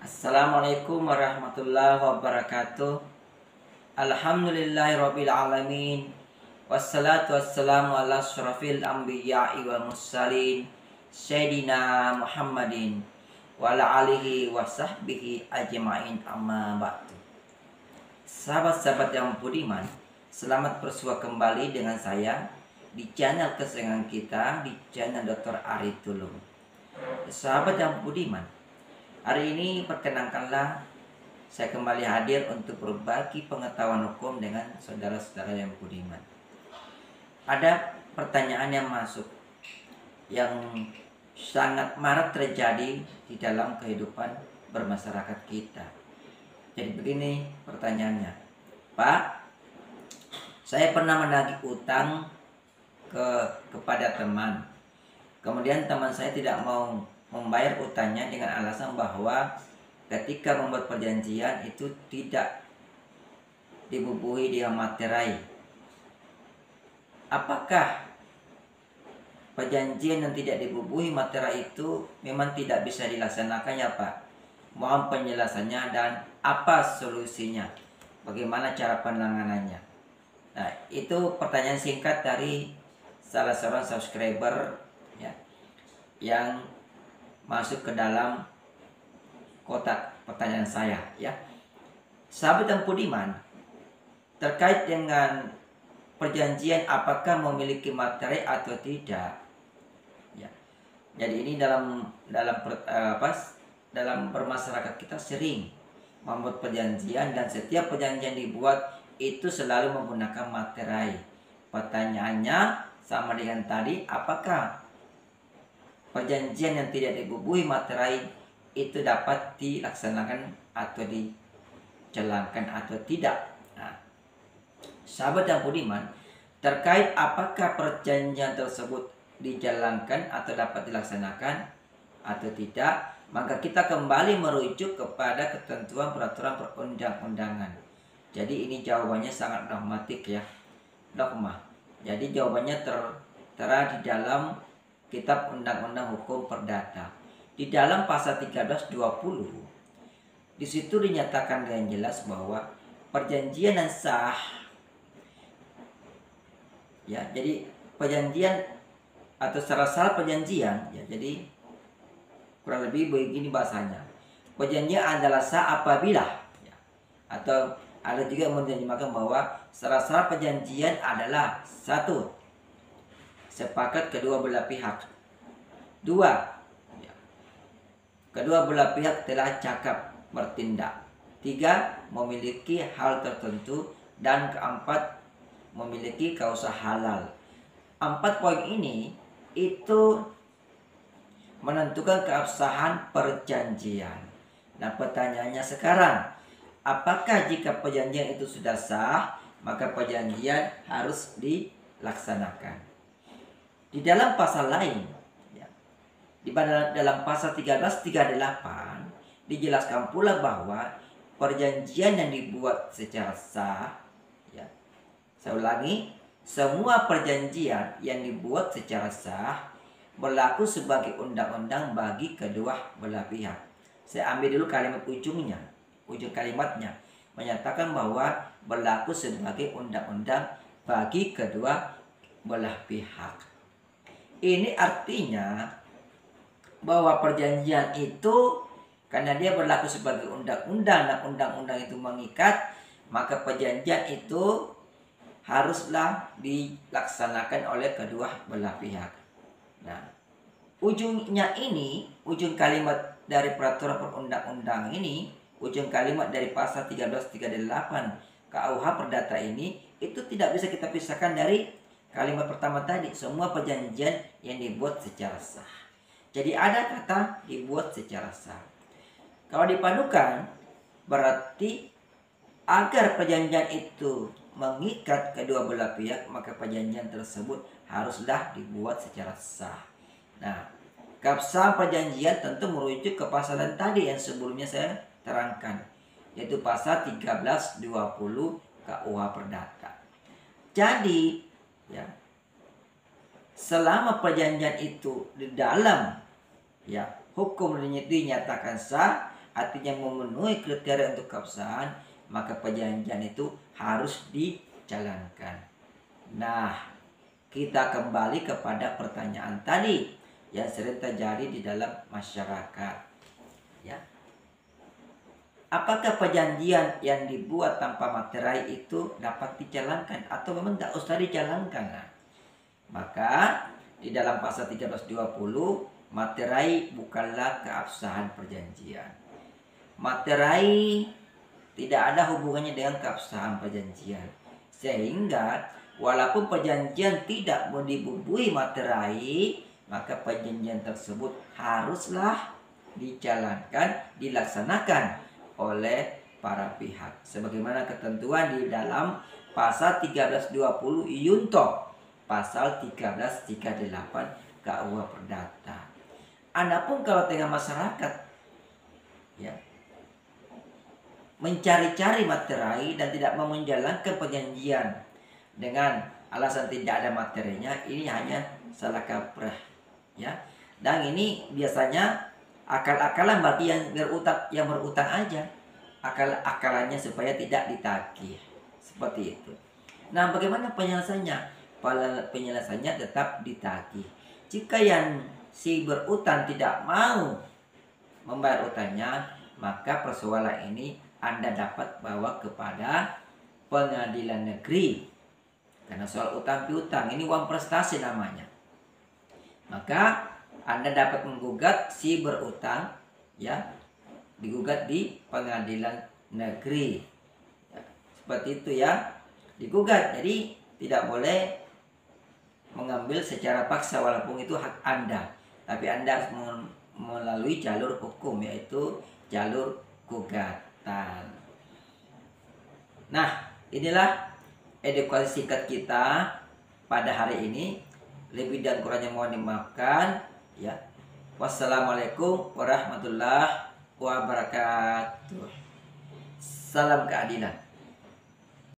Assalamualaikum warahmatullahi wabarakatuh. Alhamdulillahirabbil alamin. Wassalatu wassalamu ala asyrafil anbiya'i wal mursalin Sayyidina Muhammadin wa ala alihi wa sahbihi ajma'in, amma ba'du. Sahabat-sahabat yang budiman, selamat bersua kembali dengan saya di channel kesayangan kita, di channel Dr. Ari Tulung. Sahabat yang budiman, hari ini perkenankanlah saya kembali hadir untuk berbagi pengetahuan hukum dengan saudara-saudara yang budiman. Ada pertanyaan yang masuk yang sangat marak terjadi di dalam kehidupan bermasyarakat kita. Jadi begini pertanyaannya, Pak, saya pernah menagih utang kepada teman. Kemudian teman saya tidak mau membayar utangnya dengan alasan bahwa ketika membuat perjanjian itu tidak dibubuhi dengan materai. Apakah perjanjian yang tidak dibubuhi materai itu memang tidak bisa dilaksanakan ya Pak? Mohon penjelasannya dan apa solusinya? Bagaimana cara penanganannya? Nah, itu pertanyaan singkat dari salah seorang subscriber ya, yang masuk ke dalam kotak pertanyaan saya ya. Sahabat yang budiman, terkait dengan perjanjian apakah memiliki materai atau tidak ya. Jadi ini dalam bermasyarakat kita sering membuat perjanjian dan setiap perjanjian dibuat itu selalu menggunakan materai. Pertanyaannya sama dengan tadi, apakah perjanjian yang tidak dibubuhi materai itu dapat dilaksanakan atau dijalankan atau tidak? Nah, sahabat yang budiman, terkait apakah perjanjian tersebut dijalankan atau dapat dilaksanakan atau tidak, maka kita kembali merujuk kepada ketentuan peraturan perundang-undangan. Jadi ini jawabannya sangat dogmatik ya, dogma. Jadi jawabannya tertera di dalam Kitab Undang-Undang Hukum Perdata. Di dalam pasal 1320, di situ dinyatakan dengan jelas bahwa perjanjian yang sah ya, jadi perjanjian atau syarat perjanjian ya, jadi kurang lebih begini bahasanya. Perjanjian adalah sah apabila ya, atau ada juga yang menerjemahkan bahwa syarat perjanjian adalah: satu, sepakat kedua belah pihak; dua, ya, kedua belah pihak telah cakap bertindak; tiga, memiliki hal tertentu; dan keempat, memiliki kausa halal. 4 poin ini itu menentukan keabsahan perjanjian. Nah, pertanyaannya sekarang, apakah jika perjanjian itu sudah sah, maka perjanjian harus dilaksanakan? Di dalam pasal lain ya, dalam pasal 1338 dijelaskan pula bahwa perjanjian yang dibuat secara sah ya, saya ulangi, semua perjanjian yang dibuat secara sah berlaku sebagai undang-undang bagi kedua belah pihak. Saya ambil dulu kalimat ujungnya. Ujung kalimatnya menyatakan bahwa berlaku sebagai undang-undang bagi kedua belah pihak. Ini artinya bahwa perjanjian itu karena dia berlaku sebagai undang-undang dan undang-undang itu mengikat, maka perjanjian itu haruslah dilaksanakan oleh kedua belah pihak. Nah, ujungnya ini, ujung kalimat dari peraturan perundang-undang ini, ujung kalimat dari pasal 1338 KUH Perdata ini, itu tidak bisa kita pisahkan dari kalimat pertama tadi, semua perjanjian yang dibuat secara sah. Jadi ada kata dibuat secara sah. Kalau dipadukan, berarti agar perjanjian itu mengikat kedua belah pihak, maka perjanjian tersebut haruslah dibuat secara sah. Nah, keabsahan perjanjian tentu merujuk ke pasal yang tadi yang sebelumnya saya terangkan, yaitu pasal 1320 KUH Perdata. Jadi ya, selama perjanjian itu di dalam ya hukum dinyatakan sah, artinya memenuhi kriteria untuk keabsahan, maka perjanjian itu harus dijalankan. Nah, kita kembali kepada pertanyaan tadi yang sering terjadi di dalam masyarakat. Ya. Apakah perjanjian yang dibuat tanpa materai itu dapat dijalankan atau memang tidak usah dijalankan? Nah, maka di dalam pasal 1320, materai bukanlah keabsahan perjanjian. Materai tidak ada hubungannya dengan keabsahan perjanjian. Sehingga walaupun perjanjian tidak dibubuhi materai, maka perjanjian tersebut haruslah dijalankan, dilaksanakan oleh para pihak. Sebagaimana ketentuan di dalam pasal 1320 Iyunto, pasal 1338 KUH Perdata. Adapun kalau tengah masyarakat ya mencari-cari materai dan tidak mau menjalankan perjanjian dengan alasan tidak ada materinya, ini hanya salah kaprah ya. Dan ini biasanya akal-akalan bagi yang berutang aja. Akal-akalannya supaya tidak ditagih. Seperti itu. Nah, bagaimana penyelesaiannya? Penyelesaiannya tetap ditagih. Jika yang si berutang tidak mau membayar utangnya, maka persoalan ini Anda dapat bawa kepada pengadilan negeri. Karena soal utang piutang ini uang prestasi namanya. Maka Anda dapat menggugat si berutang ya, digugat di pengadilan negeri ya, seperti itu ya, digugat. Jadi tidak boleh mengambil secara paksa walaupun itu hak Anda, tapi Anda harus melalui jalur hukum, yaitu jalur gugatan. Nah, inilah edukasi singkat kita pada hari ini. Lebih dan kurangnya mohon dimaafkan ya. Wassalamualaikum warahmatullahi wabarakatuh. Salam keadilan.